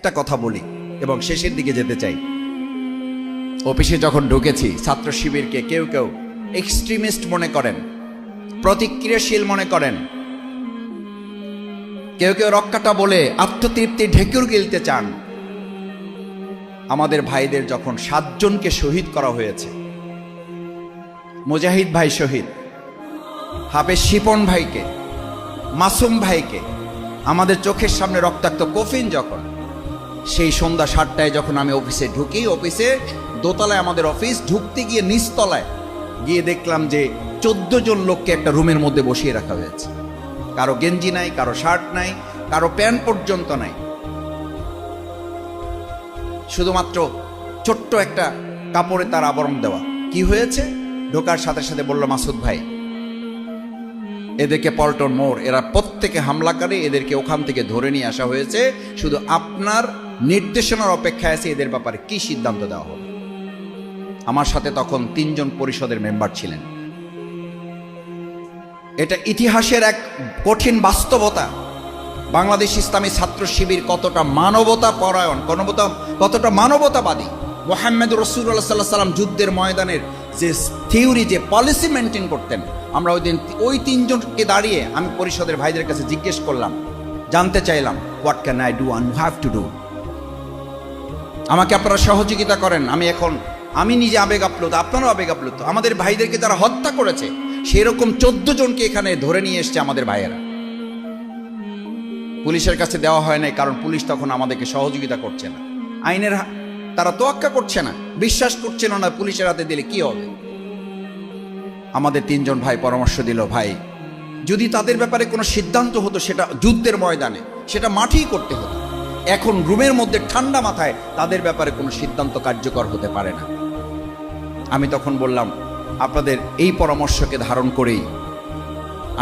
একটা কথা বলি এবং শেষের দিকে যেতে চাই। অফিসে যখন ঢুকেছি, ছাত্র শিবিরকে কেউ কেউ এক্সট্রিমিস্ট মনে করেন, প্রতিক্রিয়াশীল মনে করেন, কেউ কেউ রক্ষাটা বলে আত্মতৃপ্তি ঢেকুর গিলতে চান। আমাদের ভাইদের যখন 7 জনকে শহীদ করা হয়েছে, মুজাহিদ ভাই শহীদ, হাফেজ শিপন ভাইকে, মাসুম ভাইকে, আমাদের চোখের সামনে রক্তাক্ত কফিন যখন, সেই সন্ধ্যা 7টায় যখন আমি অফিসে ঢুকি, অফিসে দোতলায় আমাদের অফিস, ঢুকতে গিয়ে নিচতলায় গিয়ে দেখলাম যে 14 জন লোককে একটা রুমের মধ্যে বসিয়ে রাখা হয়েছে। কারো গেঞ্জি নাই, কারো শার্ট নাই, কারো প্যান্ট পর্যন্ত নাই, শুধুমাত্র ছোট্ট একটা কাপড়ে তার আবরণ দেওয়া। কি হয়েছে? ঢোকার সাথে সাথে বলল, মাসুদ ভাই, এদেরকে পল্টন মোড়, এরা প্রত্যেকে হামলাকারী, এদেরকে ওখান থেকে ধরে নিয়ে আসা হয়েছে, শুধু আপনার নির্দেশনার অপেক্ষায় আছে এদের ব্যাপারে কি সিদ্ধান্ত দেওয়া হবে। আমার সাথে তখন 3 জন পরিষদের মেম্বার ছিলেন। এটা ইতিহাসের এক কঠিন বাস্তবতা। বাংলাদেশ ইসলামী ছাত্র শিবির কতটা মানবতা পরায়ণ, কতটা মানবতাবাদী। মুহাম্মদ রাসূলুল্লাহ সাল্লাল্লাহু আলাইহি সাল্লাম যুদ্ধের ময়দানের যে থিওরি, যে পলিসি মেনটেন করতেন, আমরা ওই 3 জনকে দাঁড়িয়ে আমি পরিষদের ভাইদের কাছে জিজ্ঞেস করলাম, জানতে চাইলাম, what can I do and have to do. আমাকে আপনারা সহযোগিতা করেন। আমি নিজে আবেগ আপ্লুত, আপনারাও আবেগ আপ্লুত। আমাদের ভাইদেরকে যারা হত্যা করেছে, সেরকম 14 জনকে এখানে ধরে নিয়ে এসছে আমাদের ভাইয়েরা। পুলিশের কাছে দেওয়া হয় নাই, কারণ পুলিশ তখন আমাদেরকে সহযোগিতা করছে না, আইনের তারা তোয়াক্কা করছে না, বিশ্বাস করছে না পুলিশের হাতে দিলে কি হবে। আমাদের 3 জন ভাই পরামর্শ দিল, ভাই যদি তাদের ব্যাপারে কোনো সিদ্ধান্ত হতো, সেটা যুদ্ধের ময়দানে, সেটা মাঠেই করতে হতো। এখন রুমের মধ্যে ঠান্ডা মাথায় তাদের ব্যাপারে কোনো সিদ্ধান্ত কার্যকর হতে পারে না। আমি তখন বললাম, আপনাদের এই পরামর্শকে ধারণ করেই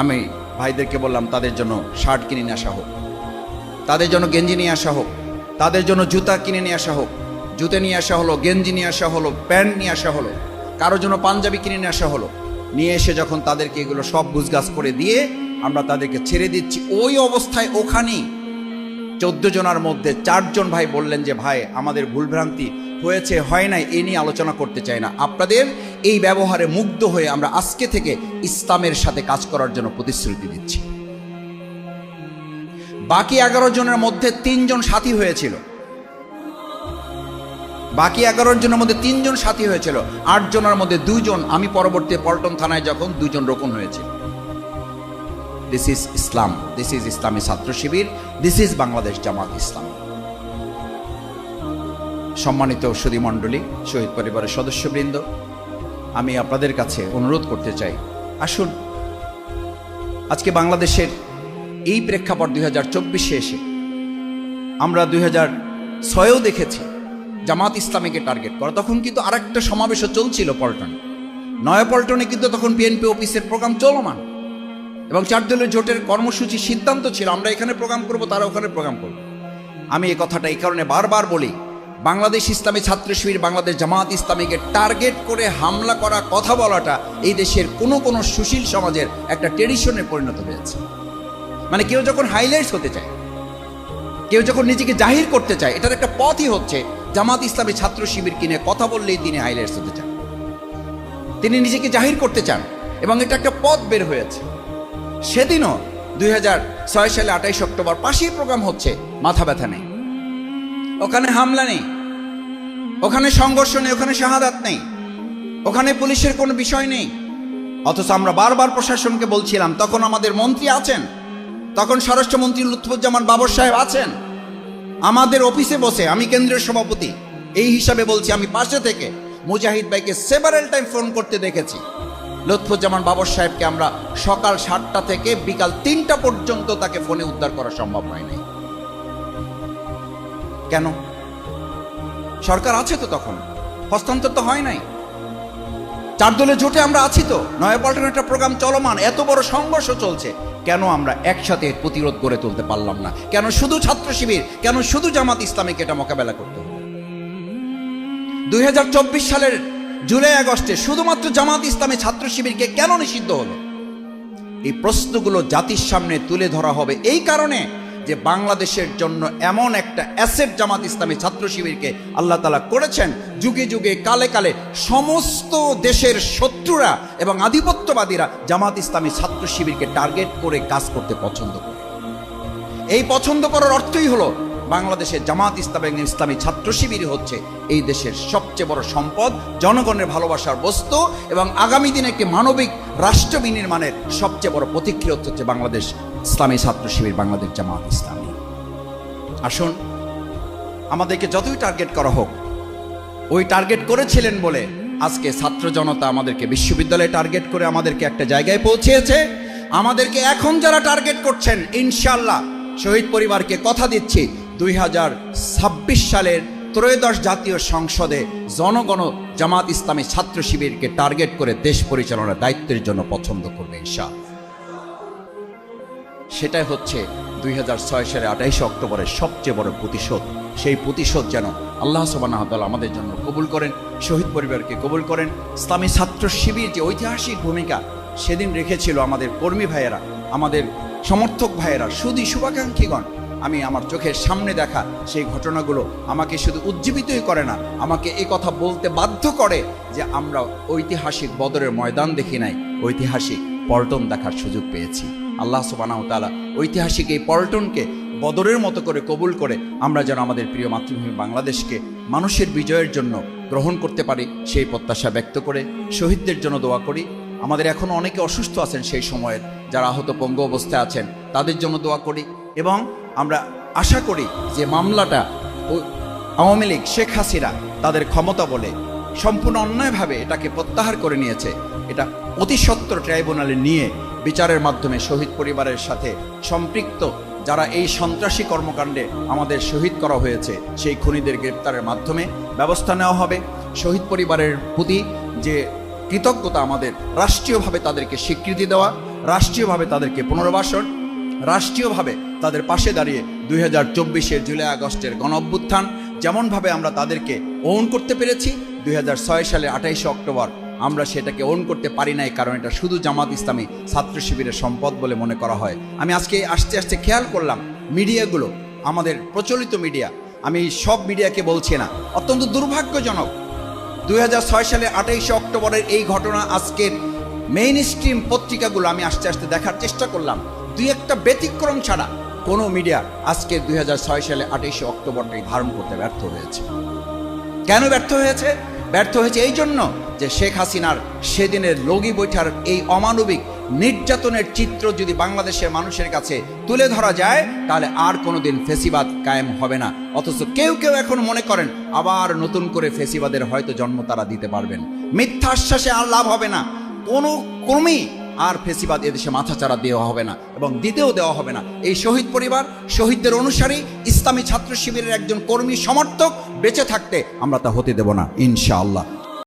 আমি ভাইদেরকে বললাম, তাদের জন্য শার্ট কিনে নিয়ে আসা হোক, তাদের জন্য গেঞ্জি নিয়ে আসা হোক, তাদের জন্য জুতা কিনে নিয়ে আসা হোক, জুতো নিয়ে আসা হলো, গেঞ্জি নিয়ে আসা হলো, প্যান্ট নিয়ে আসা হলো, কারোর জন্য পাঞ্জাবি কিনে নিয়ে আসা হলো। নিয়ে এসে যখন তাদেরকে এগুলো সব গুছগাছ করে দিয়ে আমরা তাদেরকে ছেড়ে দিচ্ছি, ওই অবস্থায় ওখানেই 14 জনের মধ্যে 4 জন ভাই বললেন যে, ভাই আমাদের ভুলভ্রান্তি হয়েছে, হয় নাই, এ নিয়ে আলোচনা করতে চাই না। আপনাদের এই ব্যবহারে মুগ্ধ হয়ে আমরা আজকে থেকে ইসলামের সাথে কাজ করার জন্য প্রতিশ্রুতি দিচ্ছি। বাকি 11 জনের মধ্যে 3 জন সাথী হয়েছিল, বাকি 11 জনের মধ্যে 3 জন সাথী হয়েছিল, 8 জনের মধ্যে 2 জন, আমি পরবর্তী পল্টন থানায় যখন 2 জন রোকন হয়েছিল। This is Islam, this is ইসলামী ছাত্র শিবির, দিস ইজ বাংলাদেশ জামাত ইসলাম। সম্মানিত সুধী মণ্ডলী, শহীদ পরিবারের সদস্যবৃন্দ, আমি আপনাদের কাছে অনুরোধ করতে চাই, আসুন আজকে বাংলাদেশের এই প্রেক্ষাপট 2024-এ এসে আমরা 2006-এও দেখেছি জামাত ইসলামীকে টার্গেট করা। তখন কিন্তু আরেকটা সমাবেশও চলছিল পল্টনে, নয়াপল্টনে, কিন্তু তখন বিএনপি অফিসের প্রোগ্রাম চলমান এবং 4 দলীয় জোটের কর্মসূচি সিদ্ধান্ত ছিল আমরা এখানে প্রোগ্রাম করব, তারা ওখানে প্রোগ্রাম করব। আমি এই কথাটা এই কারণে বারবার বলি, বাংলাদেশ ইসলামী ছাত্র শিবির, বাংলাদেশ জামাত ইসলামীকে টার্গেট করে হামলা করা, কথা বলাটা এই দেশের কোনো সুশীল সমাজের একটা ট্রেডিশনে পরিণত হয়েছে। মানে কেউ যখন হাইলাইটস হতে চায়, কেউ যখন নিজেকে জাহির করতে চায়, এটার একটা পথই হচ্ছে জামাত ইসলামী ছাত্র শিবির কিনে কথা বললেই তিনি হাইলাইটস হতে চান, তিনি নিজেকে জাহির করতে চান, এবং এটা একটা পথ বের হয়েছে। সেদিনও 2006 সালে 28 অক্টোবর পাশেই প্রোগ্রাম হচ্ছে, মাথা ব্যথা নেই, ওখানে হামলা নেই, ওখানে সংঘর্ষ নেই, ওখানে শাহাদাত নেই, ওখানে পুলিশের কোনো বিষয় নেই। অথচ আমরা বারবার প্রশাসনকে বলছিলাম, তখন আমাদের মন্ত্রী আছেন, তখন স্বরাষ্ট্রমন্ত্রী লুৎফুজ্জামান বাবর সাহেব আছেন আমাদের অফিসে বসে, আমি কেন্দ্রীয় সভাপতি এই হিসাবে বলছি, আমি পাশে থেকে মুজাহিদ ভাইকে সেভারাল টাইম ফোন করতে দেখেছি। লুৎফুজ্জামান বাবর সাহেবকে আমরা সকাল 7টা থেকে বিকাল 3টা পর্যন্ত তাকে ফোনে উদ্ধার করা সম্ভব হয় নাই। কেন? সরকার আছে তো, তখন হস্তান্তর তো হয় নাই, 4 দলীয় জোটে আমরা আছি তো, নয়াপল্টনে একটা প্রোগ্রাম চলমান, এত বড় সংঘর্ষ চলছে, কেন আমরা একসাথে প্রতিরোধ গড়ে তুলতে পারলাম না? কেন শুধু ছাত্র শিবির, কেন শুধু জামাত ইসলামীকে এটা মোকাবেলা করতে হবে? 2024 সালের জুলাই আগস্টে শুধুমাত্র জামাত ইসলামী ছাত্র শিবিরকে কেন নিষিদ্ধ হলো? এই প্রশ্নগুলো জাতির সামনে তুলে ধরা হবে। এই কারণে যে বাংলাদেশের জন্য এমন একটা অ্যাসেট জামাত ইসলামী ছাত্র শিবিরকে আল্লাহ তাআলা করেছেন, যুগে যুগে কালে কালে সমস্ত দেশের শত্রুরা এবং আধিপত্যবাদীরা জামাত ইসলামী ছাত্র শিবিরকে টার্গেট করে কাজ করতে পছন্দ করে। এই পছন্দ করার অর্থই হলো বাংলাদেশের জামাত ইসলামী এবং ইসলামী ছাত্র শিবির হচ্ছে এই দেশের সবচেয়ে বড় সম্পদ, জনগণের ভালোবাসার বস্তু, এবং আগামী দিনে একটি মানবিক রাষ্ট্র বিনির্মাণের সবচেয়ে বড় প্রতিক্রিয়া হচ্ছে বাংলাদেশ ইসলামী ছাত্র শিবির, বাংলাদেশ জামাত ইসলামী। আসুন, আমাদেরকে যতই টার্গেট করা হোক, ওই টার্গেট করেছিলেন বলে আজকে ছাত্র জনতা আমাদেরকে বিশ্ববিদ্যালয়ে টার্গেট করে আমাদেরকে একটা জায়গায় পৌঁছেছে। আমাদেরকে এখন যারা টার্গেট করছেন, ইনশাআল্লাহ শহীদ পরিবারকে কথা দিচ্ছি 2026 সালের ত্রয়োদশ জাতীয় সংসদে জনগণ জামাত ইসলামী ছাত্র শিবিরকে টার্গেট করে দেশ পরিচালনার দায়িত্বের জন্য পছন্দ করবে ইনশাআল্লাহ। সেটাই হচ্ছে 2006 সালে 28 অক্টোবরের সবচেয়ে বড় প্রতিশোধ। সেই প্রতিশোধ যেন আল্লাহ সুবহানাহু ওয়া তাআলা আমাদের জন্য কবুল করেন, শহীদ পরিবারকে কবুল করেন। ইসলামী ছাত্র শিবির যে ঐতিহাসিক ভূমিকা সেদিন রেখেছিল আমাদের কর্মী ভাইয়েরা, আমাদের সমর্থক ভাইয়েরা, শুধু শুভাকাঙ্ক্ষীগণ, আমি আমার চোখের সামনে দেখা সেই ঘটনাগুলো আমাকে শুধু উজ্জীবিতই করে না, আমাকে এই কথা বলতে বাধ্য করে যে আমরা ঐতিহাসিক বদরের ময়দান দেখি নাই, ঐতিহাসিক পল্টন দেখার সুযোগ পেয়েছি। আল্লাহ সুবহানাহু ওয়া তাআলা ঐতিহাসিক এই পল্টনকে বদরের মতো করে কবুল করে আমরা যেন আমাদের প্রিয় মাতৃভূমি বাংলাদেশকে মানুষের বিজয়ের জন্য গ্রহণ করতে পারি, সেই প্রত্যাশা ব্যক্ত করে শহীদদের জন্য দোয়া করি। আমাদের এখনও অনেকে অসুস্থ আছেন, সেই সময়ের যারা আহত পঙ্গু অবস্থায় আছেন তাদের জন্য দোয়া করি, এবং আমরা আশা করি যে মামলাটা আওয়ামী লীগ, শেখ হাসিনা তাদের ক্ষমতা বলে সম্পূর্ণ অন্যায়ভাবে এটাকে প্রত্যাহার করে নিয়েছে, এটা অতি সত্বর ট্রাইব্যুনালে নিয়ে বিচারের মাধ্যমে শহীদ পরিবারের সাথে সম্পৃক্ত যারা এই সন্ত্রাসী কর্মকাণ্ডে আমাদের শহীদ করা হয়েছে সেই খুনিদের গ্রেপ্তারের মাধ্যমে ব্যবস্থা নেওয়া হবে। শহীদ পরিবারের প্রতি যে কৃতজ্ঞতা, আমাদের রাষ্ট্রীয়ভাবে তাদেরকে স্বীকৃতি দেওয়া, রাষ্ট্রীয়ভাবে তাদেরকে পুনর্বাসন, রাষ্ট্রীয়ভাবে তাদের পাশে দাঁড়িয়ে 2024 জুলাই আগস্টের গণঅভ্যুত্থান যেমনভাবে আমরা তাদেরকে ওন করতে পেরেছি, 2006 সালের 28 অক্টোবর আমরা সেটাকে ওন করতে পারি নাই, কারণ এটা শুধু জামাত ইসলামী ছাত্র শিবিরের সম্পদ বলে মনে করা হয়। আমি আজকে আস্তে আস্তে খেয়াল করলাম মিডিয়াগুলো, আমাদের প্রচলিত মিডিয়া, আমি সব মিডিয়াকে বলছি না, অত্যন্ত দুর্ভাগ্যজনক 2006 সালে 28 অক্টোবরের এই ঘটনা আজকের মেইন স্ট্রিম পত্রিকাগুলো আমি আস্তে আস্তে দেখার চেষ্টা করলাম, দুই একটা ব্যতিক্রম ছাড়া কোনো মিডিয়া আজকে 2006 সালে 28 অক্টোবরটাই ধারণ করতে ব্যর্থ হয়েছে। কেন ব্যর্থ হয়েছে? ব্যর্থ হয়েছে এই জন্য যে শেখ হাসিনার সেদিনের লগি বৈঠার এই অমানবিক নির্যাতনের চিত্র যদি বাংলাদেশের মানুষের কাছে তুলে ধরা যায় তাহলে আর কোনোদিন ফেসিবাদ কায়েম হবে না। অথচ কেউ কেউ এখন মনে করেন আবার নতুন করে ফেসিবাদের হয়তো জন্ম তারা দিতে পারবেন। মিথ্যা আশ্বাসে আর লাভ হবে না, কোনো ক্রমেই আর ফেসিবাদ এদেশে মাথাচাড়া দেওয়া হবে না এবং দিতেও দেওয়া হবে না। এই শহীদ পরিবার, শহীদদের অনুসারী, ইসলামী ছাত্র শিবিরের একজন কর্মী সমর্থক বেঁচে থাকতে আমরা তা হতে দেব না ইনশাআল্লাহ।